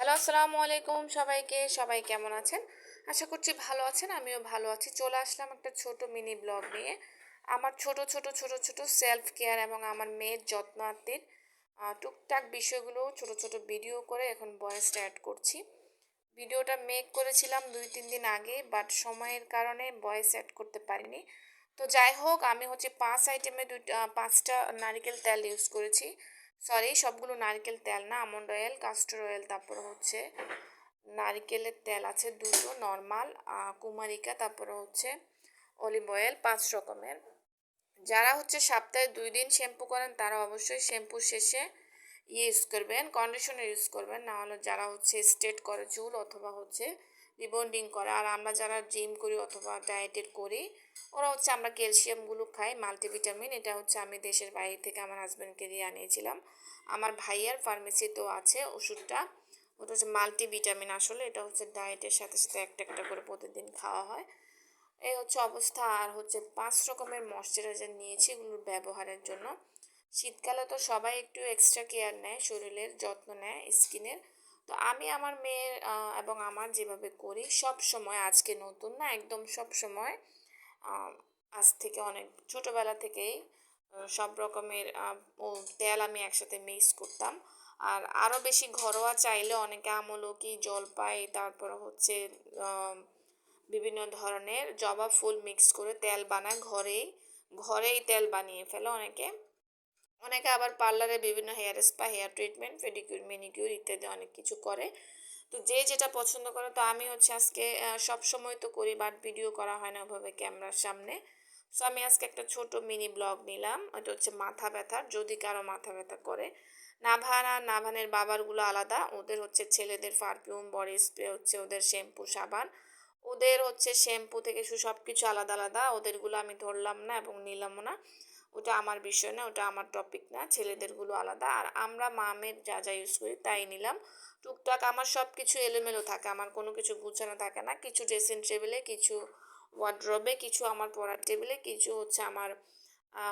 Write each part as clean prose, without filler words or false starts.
Hello, আসসালামু আলাইকুম সবাইকে। সবাই কেমন আছেন? আশা করছি ভালো আছেন। আমিও ভালো আছি। চলে আসলাম একটা ছোট মিনি ব্লগ নিয়ে। আমার ছোট ছোট সেলফ কেয়ার এবং আমার মেয়ের যত্নার্থীর টুকটাক বিষয়গুলো ছোট ছোট ভিডিও করে এখন ভয়েসটা অ্যাড করছি। ভিডিওটা মেক করেছিলাম 2-3 দিন আগে, বাট সময়ের কারণে ভয়েস অ্যাড করতে পারিনি। তো যাই হোক, আমি হচ্ছে 5 আইটেমে 5টা নারকেল তেল ইউজ করেছি। সরি, সবগুলো নারকেল তেল না, আমন্ড অয়েল, কাস্টর অয়েল, তারপর হচ্ছে নারকেলের তেল আছে দুটো নর্মাল, কুমারিকা, তারপরে হচ্ছে অলিভ অয়েল, 5 রকমের। যারা হচ্ছে সপ্তাহে 2 দিন শ্যাম্পু করেন তারা অবশ্যই শ্যাম্পু শেষে ইউজ করবেন, কন্ডিশনার ইউজ করবেন। না হলে যারা হচ্ছে স্ট্রেট করে চুল অথবা হচ্ছে রিবন্ডিং করে, আর আমরা যারা জিম করি অথবা ডায়েটেড করি, ওরা হচ্ছে আমরা ক্যালসিয়ামগুলো খাই, মাল্টিভিটামিন। এটা হচ্ছে আমি দেশের বাইরে থেকে আমার হাজব্যান্ডকে দিয়ে আনিয়েছিলাম। আমার ভাইয়ার ফার্মেসিতেও আছে ওষুধটা। ওটা হচ্ছে মাল্টিভিটামিন। আসলে এটা হচ্ছে ডায়েটের সাথে সাথে একটা একটা করে প্রতিদিন খাওয়া হয়। এই হচ্ছে অবস্থা। আর হচ্ছে 5 রকমের ময়শ্চারাইজার নিয়েছি এগুলোর ব্যবহারের জন্য। শীতকালে তো সবাই একটু এক্সট্রা কেয়ার নেয়, শরীরের যত্ন নেয়, স্কিনের। তো আমি আমার মেয়ের এবং আমার যেভাবে করি সব সময়, আজকে নতুন না, একদম সব সময়, আজ থেকে অনেক ছোটোবেলা থেকেই সব রকমের ও তেল আমি একসাথে মিক্স করতাম। আর আরও বেশি ঘরোয়া চাইলে অনেকে আমলকি, জলপাই, তারপর হচ্ছে বিভিন্ন ধরনের জবা ফুল মিক্স করে তেল বানায়, ঘরেই ঘরেই তেল বানিয়ে ফেলে অনেকে। অনেকে আবার পার্লারে বিভিন্ন hair spa, hair treatment, pedicure, manicure ইত্যাদি অনেক কিছু করে। তো যে যেটা পছন্দ করে। তো আমি হচ্ছে আজকে সব সময় তো করি, বাট ভিডিও করা হয় না ওভাবে ক্যামেরার সামনে। সো আমি আজকে একটা ছোট মিনি ব্লগ নিলাম। এটা হচ্ছে মাথা ব্যথার, যদি কারো মাথা ব্যথা করে। নাভান আর নাভানের বাবারগুলো আলাদা, ওদের হচ্ছে ছেলেদের পারফিউম, বডি স্প্রে, হচ্ছে ওদের শ্যাম্পু, সাবান, ওদের হচ্ছে শ্যাম্পু থেকে সব কিছু আলাদা আলাদা। ওদেরগুলো আমি ধরলাম না এবং নিলামও না। ওটা আমার বিষয় না, ওটা আমার টপিক না। ছেলেদেরগুলো আলাদা। আর আমরা মামের যা যা ইউজ করি তাই নিলাম। টুকটাক আমার সব কিছু এলোমেলো থাকে, আমার কোনো কিছু গুছানো থাকে না। কিছু ড্রেসিং টেবিলে, কিছু ওয়ার্ড্রবে, কিছু আমার পড়ার টেবিলে, কিছু হচ্ছে আমার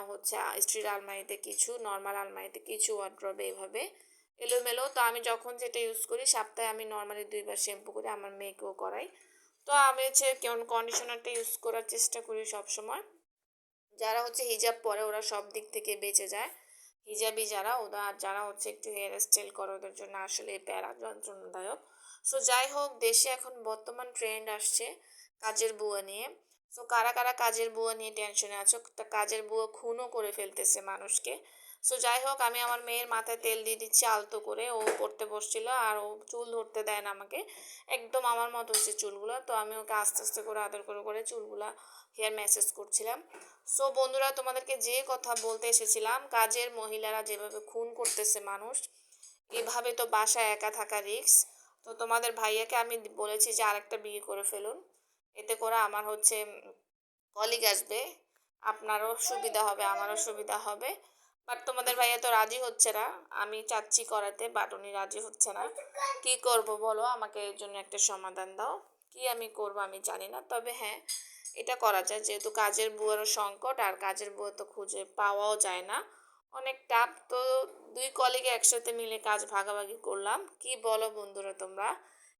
হচ্ছে স্ট্রিট আলমারিতে, কিছু নর্মাল আলমারিতে, কিছু ওয়ার্ড্রবে, এভাবে এলোমেলো। তো আমি যখন যেটা ইউজ করি, সপ্তাহে আমি নর্মালি 2বার শ্যাম্পু করি, আমার মেয়েকেও করাই। তো আমি হচ্ছে কেমন কন্ডিশনারটা ইউজ করার চেষ্টা করি সব সময়। যারা হচ্ছে হিজাব পরে ওরা সব দিক থেকে বেঁচে যায়। হিজাবি যারা, ওরা যারা হচ্ছে একটু হেয়ার স্টাইল করে, ওদের জন্য আসলে এই প্যারা যন্ত্রণাদায়ক। সো যাই হোক, দেশে এখন বর্তমান ট্রেন্ড আসছে কাজের বুয়া নিয়ে। সো কারা কারা কাজের বুয়া নিয়ে টেনশনে আছো, তা কাজের বুয়া খুনও করে ফেলতেছে মানুষকে। সো যাই হোক, আমি আমার মেয়ের মাথায় তেল দিয়ে দিচ্ছি আলতো করে। ও পড়তে বসছিল আর ও চুল ধরতে দেয় না আমাকে, একদম আমার মতো হচ্ছে চুলগুলো। তো আমি ওকে আস্তে আস্তে করে আদর করে করে চুলগুলা হেয়ার ম্যাসেজ করছিলাম। সো বন্ধুরা, তোমাদেরকে যে কথা বলতে এসেছিলাম, কাজের মহিলারা যেভাবে খুন করতেছে মানুষ, এভাবে তো বাসায় একা থাকা রিস্ক। তো তোমাদের ভাইয়াকে আমি বলেছি যে আরেকটা বিয়ে করে ফেলুন, এতে করে আমার হচ্ছে কলিগ আসবে, আপনারও সুবিধা হবে, আমারও সুবিধা হবে। বাট তোমাদের ভাইয়া তো রাজি হচ্ছে না। আমি চাচ্ছি করাতে, বাট উনি রাজি হচ্ছে না। কি করব বলো, আমাকে এর জন্য একটা সমাধান দাও। কি আমি করব আমি জানি না, তবে হ্যাঁ, এটা করা যায়। যেহেতু কাজের বুয়ারও সংকট, আর কাজের বুয়া তো খুঁজে পাওয়াও যায় না, অনেক টাফ। তো 2 কলিগে একসাথে মিলে কাজ ভাগাভাগি করলাম। কি বলো বন্ধুরা তোমরা?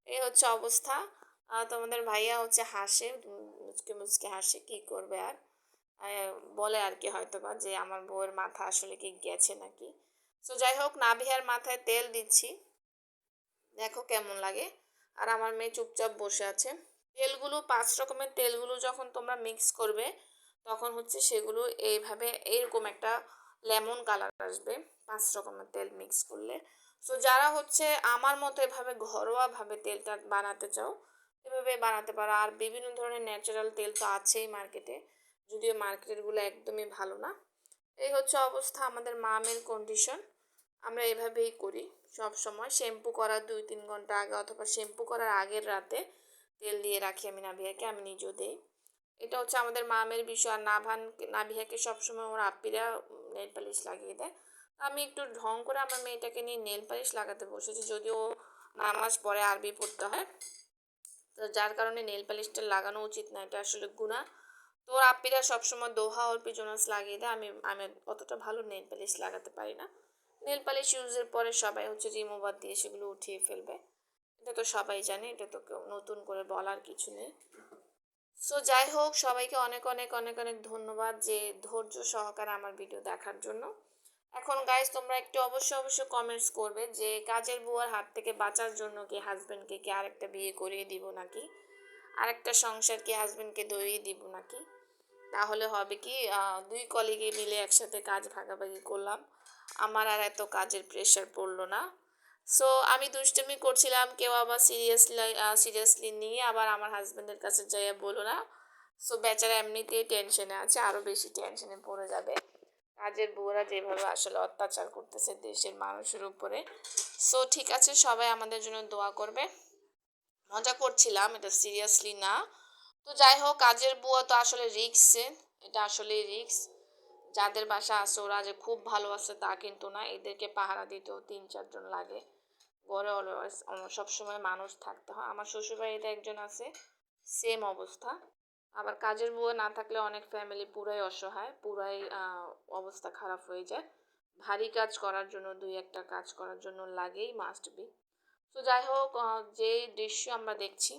এই হচ্ছে অবস্থা। তোমাদের ভাইয়া হচ্ছে হাসে, মুচকে মুচকে হাসে, কি করবে আর। বলে আর কি হয়তো বা যে আমার বউয়ের মাথা আসলে কি গেছে নাকি। তো যাই হোক, নাভিয়ার মাথায় তেল দিচ্ছি, দেখো কেমন লাগে। আর আমার মেয়ে চুপচাপ বসে আছে। তেলগুলো, 5 রকমের তেলগুলো যখন তোমরা মিক্স করবে, তখন হচ্ছে সেগুলো এইভাবে এরকম একটা লেমন কালার আসবে 5 রকমের তেল মিক্স করলে। সো যারা হচ্ছে আমার মতো এভাবে ঘরোয়াভাবে তেলটা বানাতে চাও, এভাবে বানাতে পারো। আর বিভিন্ন ধরনের ন্যাচারাল তেল তো আছেই মার্কেটে, যদিও মার্কেটেরগুলো একদমই ভালো না। এই হচ্ছে অবস্থা আমাদের মামের কন্ডিশন। আমরা এভাবেই করি সব সময়। শ্যাম্পু করার 2-3 ঘন্টা আগে অথবা শ্যাম্পু করার আগের রাতে তেল দিয়ে রাখি আমি নাভিয়াকে, আমি নিজেও দিই। এটা হচ্ছে আমাদের মামের বিষয়। আর নাভিয়াকে সবসময় ওর আপ্পিরা নেল পালিশ লাগিয়ে দেয়। আমি একটু ঢং করে আমার মেয়েটাকে নিয়ে নেল পালিশ লাগাতে বসেছি, যদিও নামাজ পড়ে আরবি পড়তে হয়। তো যার কারণে নেল পালিশটা লাগানো উচিত না, এটা আসলে গুনাহ। তো ওর আপ্পিরা সবসময় দোহা ওর পিজনাস লাগিয়ে দেয়। আমি আমি অতটা ভালো নেল পালিশ লাগাতে পারি না। নেল পালিশ ইউজের পরে সবাই হচ্ছে রিমুভার দিয়ে সেগুলো উঠিয়ে ফেলবে। এটা তো সবাই জানে, এটা তো কেউ নতুন করে বলার কিছু নেই। সো যাই হোক, সবাইকে অনেক অনেক অনেক অনেক ধন্যবাদ যে ধৈর্য সহকারে আমার ভিডিও দেখার জন্য। এখন গাইস তোমরা একটু অবশ্যই কমেন্টস করবে যে কাজের বুয়ার হাত থেকে বাঁচার জন্য কি হাজবেন্ডকে কি আরেকটা বিয়ে করিয়ে দিব নাকি, আরেকটা সংসার কি হাজবেন্ডকে ধরিয়ে দিব নাকি। তাহলে হবে কি, দুই কলিগে মিলে একসাথে কাজ ভাগাভাগি করলাম, আমার আর এত কাজের প্রেশার পড়লো না। সো আমি দুষ্টুমি করছিলাম, কেউ আবার সিরিয়াসলি নিয়ে আবার আমার হাজবেন্ডের কাছে যাইয়া বলো না। সো বেচারা এমনিতেই টেনশনে আছে, আরও বেশি টেনশনে পড়ে যাবে। কাজের বউরা যেভাবে আসলে অত্যাচার করতেছে দেশের মানুষের উপরে। সো ঠিক আছে, সবাই আমাদের জন্য দোয়া করবে। মজা করছিলাম, এটা সিরিয়াসলি না। তো যাই হোক, কাজের বুয়া তো আসলে রিক্সে, এটা আসলে রিক্স। যাদের বাসা আছে ওরা যে খুব ভালো আছে তা কিন্তু না, এদেরকে পাহারা দিতেও 3-4 জন লাগে। ঘরে অলওয়েজ সবসময় মানুষ থাকতে হয়। আমার শ্বশুরবাড়িতে একজন আছে, সেম অবস্থা। আবার কাজের বুয়া না থাকলে অনেক ফ্যামিলি পুরাই অসহায়, পুরাই অবস্থা খারাপ হয়ে যায়। ভারী কাজ করার জন্য, 2-1টা কাজ করার জন্য লাগেই, মাস্ট বি। তো যাই হোক, যে দৃশ্য আমরা দেখছি